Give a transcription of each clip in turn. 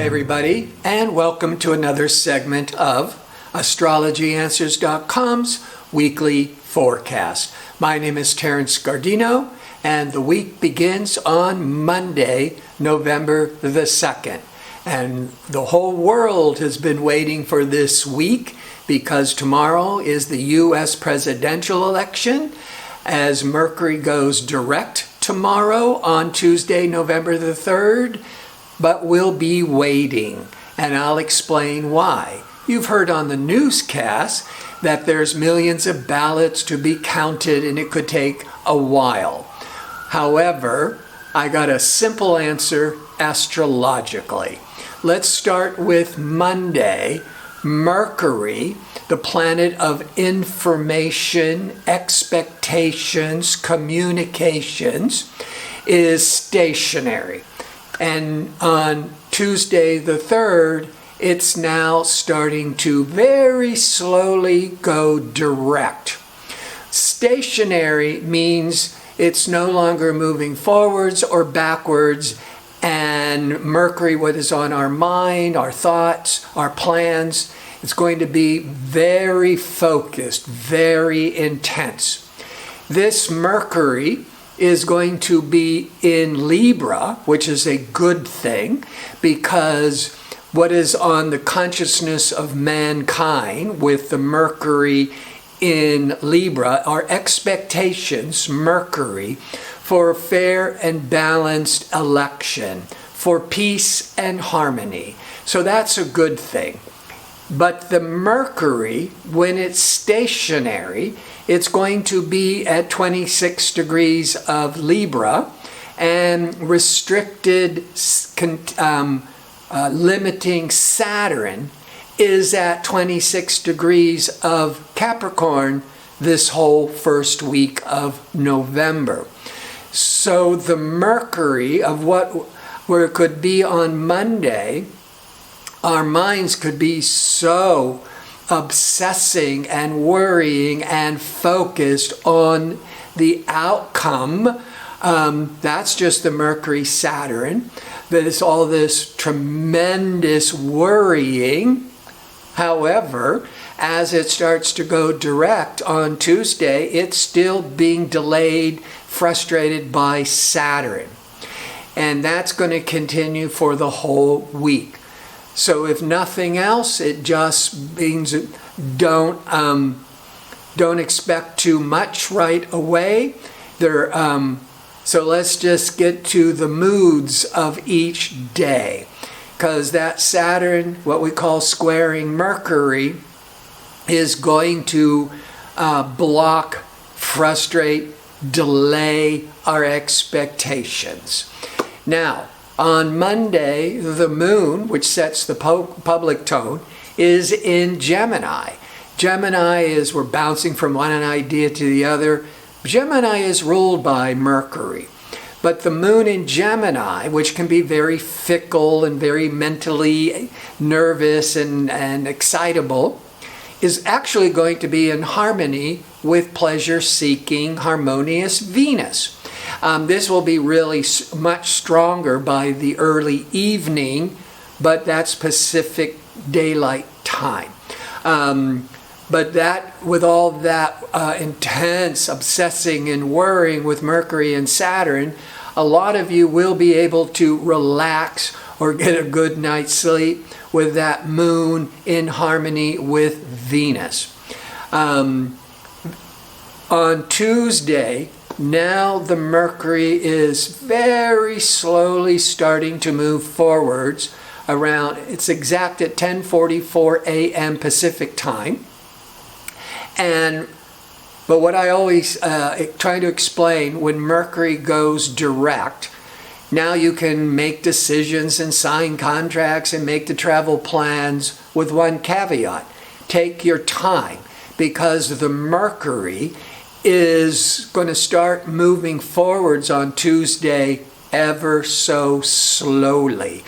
everybody, and welcome to another segment of AstrologyAnswers.com's weekly forecast. My name is Terrence Gardino, and the week begins on Monday, November the 2nd. And the whole world has been waiting for this week because tomorrow is the U.S. presidential election, as Mercury goes direct tomorrow on Tuesday, November the 3rd. But we'll be waiting, and I'll explain why. You've heard on the newscast that there's millions of ballots to be counted and it could take a while. However, I got a simple answer astrologically. Let's start with Monday. Mercury, the planet of information, expectations, communications, is stationary. And on Tuesday the 3rd, it's now starting to very slowly go direct. Stationary means it's no longer moving forwards or backwards, and Mercury, what is on our mind, our thoughts, our plans, it's going to be very focused, very intense. This Mercury is going to be in Libra, which is a good thing, because what is on the consciousness of mankind with the Mercury in Libra are expectations, Mercury, for a fair and balanced election, for peace and harmony. So that's a good thing. But the Mercury, when it's stationary, it's going to be at 26 degrees of Libra, and restricted, limiting Saturn is at 26 degrees of Capricorn this whole first week of November. So the Mercury of where it could be on Monday, our minds could be so obsessing and worrying and focused on the outcome. That's just the Mercury Saturn. There's all this tremendous worrying. However, as it starts to go direct on Tuesday, it's still being delayed, frustrated by Saturn. And that's going to continue for the whole week. So if nothing else, it just means don't expect too much right away. So let's just get to the moods of each day, because that Saturn, what we call squaring Mercury, is going to block, frustrate, delay our expectations. Now, on Monday, the moon, which sets the public tone, is in Gemini. Gemini is, we're bouncing from one idea to the other. Gemini is ruled by Mercury. But the moon in Gemini, which can be very fickle and very mentally nervous and excitable, is actually going to be in harmony with pleasure-seeking, harmonious Venus. This will be really much stronger by the early evening, but that's Pacific Daylight Time. But that, with all that intense obsessing and worrying with Mercury and Saturn, a lot of you will be able to relax or get a good night's sleep with that moon in harmony with Venus. On Tuesday, now the Mercury is very slowly starting to move forwards around, it's exact at 10:44 a.m. Pacific time. But what I always try to explain, when Mercury goes direct, now you can make decisions and sign contracts and make the travel plans with one caveat. Take your time, because the Mercury is going to start moving forwards on Tuesday ever so slowly.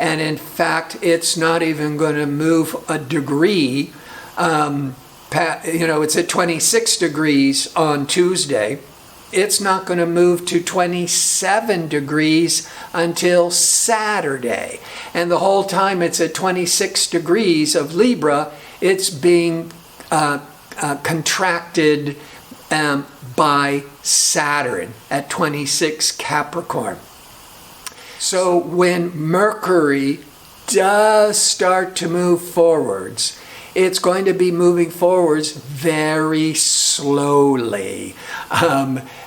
And in fact, it's not even going to move a degree. It's at 26 degrees on Tuesday. it's not going to move to 27 degrees until Saturday. And the whole time it's at 26 degrees of Libra, it's being contracted by Saturn at 26 Capricorn. So when Mercury does start to move forwards, it's going to be moving forwards very slowly,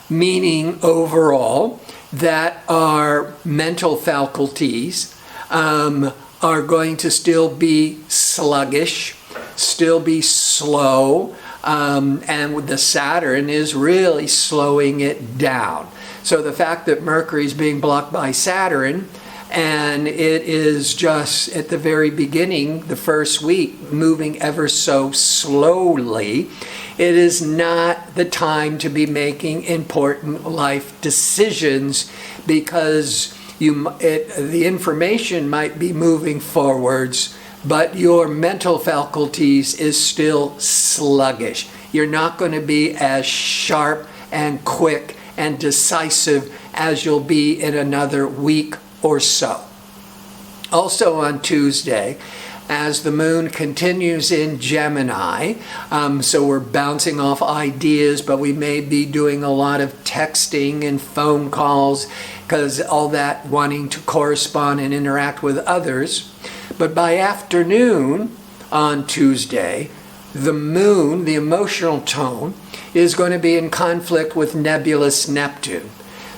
meaning overall that our mental faculties are going to still be sluggish, still be slow, and with the Saturn is really slowing it down. So the fact that Mercury is being blocked by Saturn, and it is just at the very beginning, the first week, moving ever so slowly, it is not the time to be making important life decisions, because the information might be moving forwards, but your mental faculties is still sluggish. You're not going to be as sharp and quick and decisive as you'll be in another week or so. Also on Tuesday, as the moon continues in Gemini, so we're bouncing off ideas, but we may be doing a lot of texting and phone calls, because all that wanting to correspond and interact with others. But by afternoon on Tuesday, the moon, the emotional tone, is going to be in conflict with nebulous Neptune.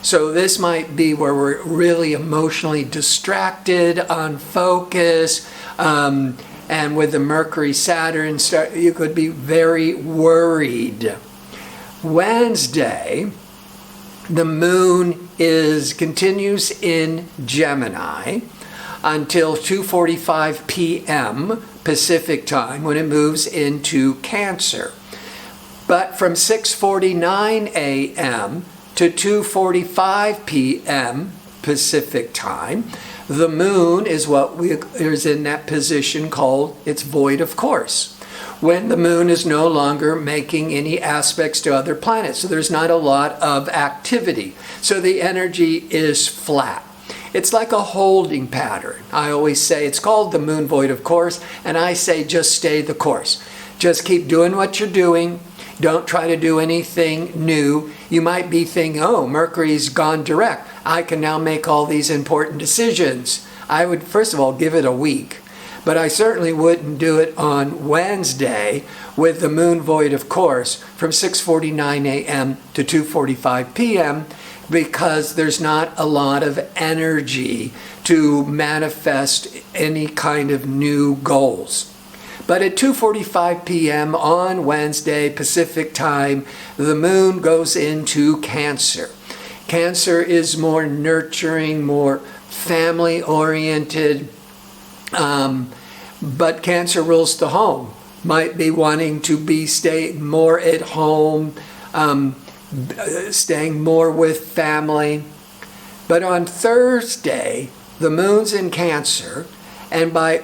So this might be where we're really emotionally distracted, unfocused, and with the Mercury Saturn, you could be very worried. Wednesday, the moon continues in Gemini until 2:45 p.m. Pacific time, when it moves into Cancer. But from 6:49 a.m. to 2:45 p.m. Pacific time, the moon is is in that position called its void of course, when the moon is no longer making any aspects to other planets. So there's not a lot of activity. So the energy is flat. It's like a holding pattern. I always say it's called the moon void of course, and I say just stay the course. Just keep doing what you're doing. Don't try to do anything new. You might be thinking, oh, Mercury's gone direct. I can now make all these important decisions. I would, first of all, give it a week. But I certainly wouldn't do it on Wednesday with the moon void of course from 6:49 a.m. to 2:45 p.m. because there's not a lot of energy to manifest any kind of new goals. But at 2:45 p.m. on Wednesday Pacific time, the moon goes into Cancer. Cancer is more nurturing, more family-oriented, but Cancer rules the home. Might be wanting to stay more at home, staying more with family. But on Thursday, the moon's in Cancer, and by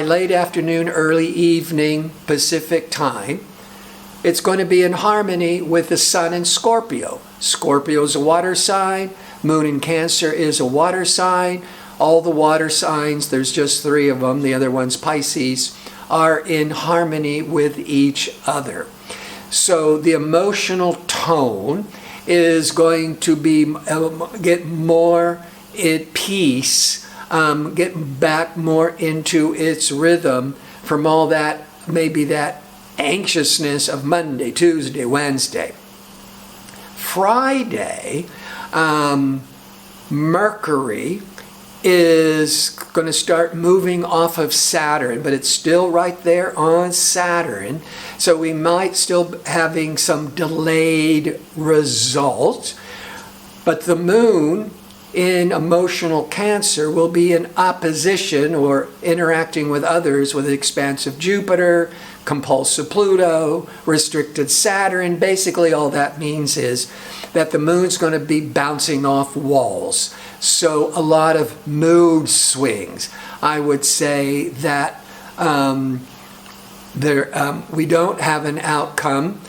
late afternoon, early evening Pacific time, it's going to be in harmony with the sun in Scorpio. Scorpio is a water sign. Moon in Cancer is a water sign. All the water signs, there's just 3 of them, the other one's Pisces, are in harmony with each other. So the emotional tone is going to get more at peace, get back more into its rhythm from all that, maybe that anxiousness of Monday, Tuesday, Wednesday. Friday, Mercury is going to start moving off of Saturn, but it's still right there on Saturn. So we might still having some delayed results. But the moon in emotional Cancer will be in opposition or interacting with others with expansive Jupiter, compulsive Pluto, restricted Saturn. Basically all that means is that the moon's going to be bouncing off walls. So a lot of mood swings. I would say that we don't have an outcome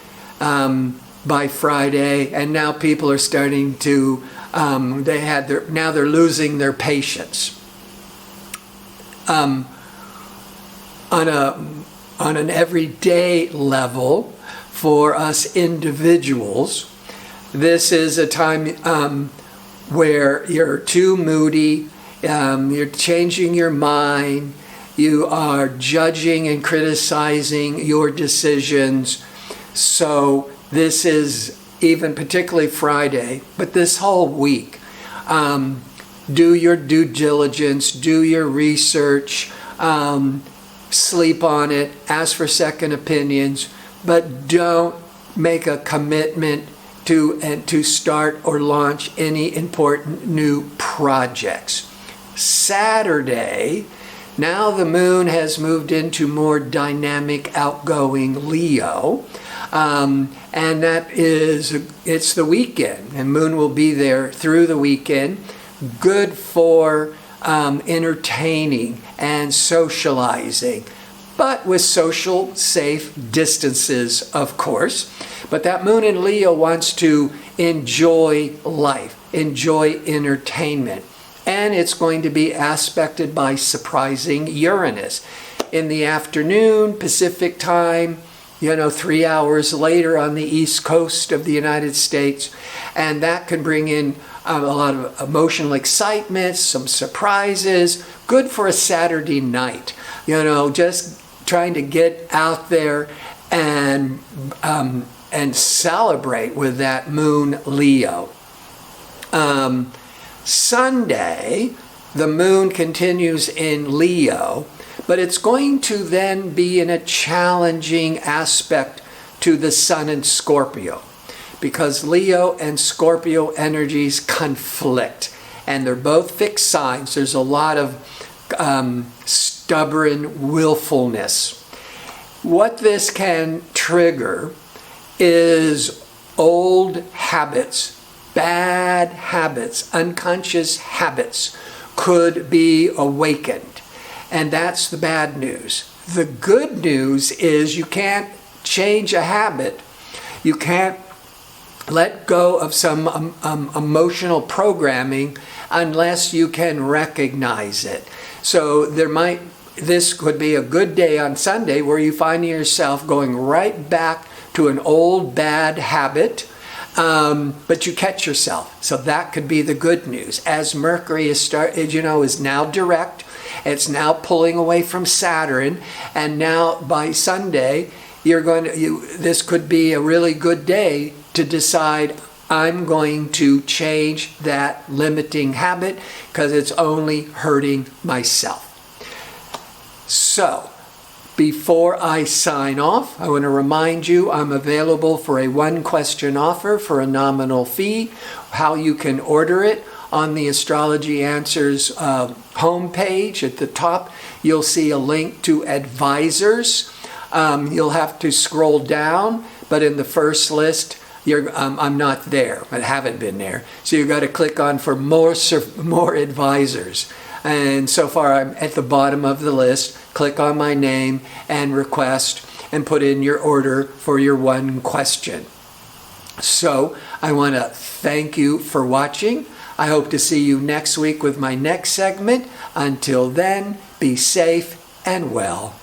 by Friday, and now people are starting to, now they're losing their patience. On an everyday level, for us individuals, this is a time where you're too moody, you're changing your mind, you are judging and criticizing your decisions. So this is even particularly Friday, but this whole week. Do your due diligence, do your research, sleep on it, ask for second opinions, but don't make a commitment to start or launch any important new projects. Saturday, now the moon has moved into more dynamic, outgoing Leo, and it's the weekend, and moon will be there through the weekend. Good for entertaining and socializing, but with social safe distances, of course. But that moon in Leo wants to enjoy life, enjoy entertainment. And it's going to be aspected by surprising Uranus. In the afternoon, Pacific time, 3 hours later on the East Coast of the United States. And that can bring in a lot of emotional excitement, some surprises. Good for a Saturday night. Just trying to get out there and celebrate with that moon Leo. Sunday, the moon continues in Leo, but it's going to then be in a challenging aspect to the sun in Scorpio, because Leo and Scorpio energies conflict, and they're both fixed signs. There's a lot of stubborn willfulness. What this can trigger is old habits, bad habits, unconscious habits could be awakened. And that's the bad news. The good news is you can't change a habit. You can't let go of some emotional programming unless you can recognize it. So this could be a good day on Sunday where you find yourself going right back to an old bad habit, but you catch yourself. So that could be the good news. As Mercury is now direct, it's now pulling away from Saturn, and now by Sunday, this could be a really good day to decide, I'm going to change that limiting habit because it's only hurting myself. So, before I sign off, I want to remind you I'm available for a one-question offer for a nominal fee. How you can order it on the Astrology Answers homepage at the top, you'll see a link to advisors. You'll have to scroll down, but in the first list, I'm not there. I haven't been there. So you've got to click on for more advisors. And so far, I'm at the bottom of the list. Click on my name and request and put in your order for your one question. So I want to thank you for watching. I hope to see you next week with my next segment. Until then, be safe and well.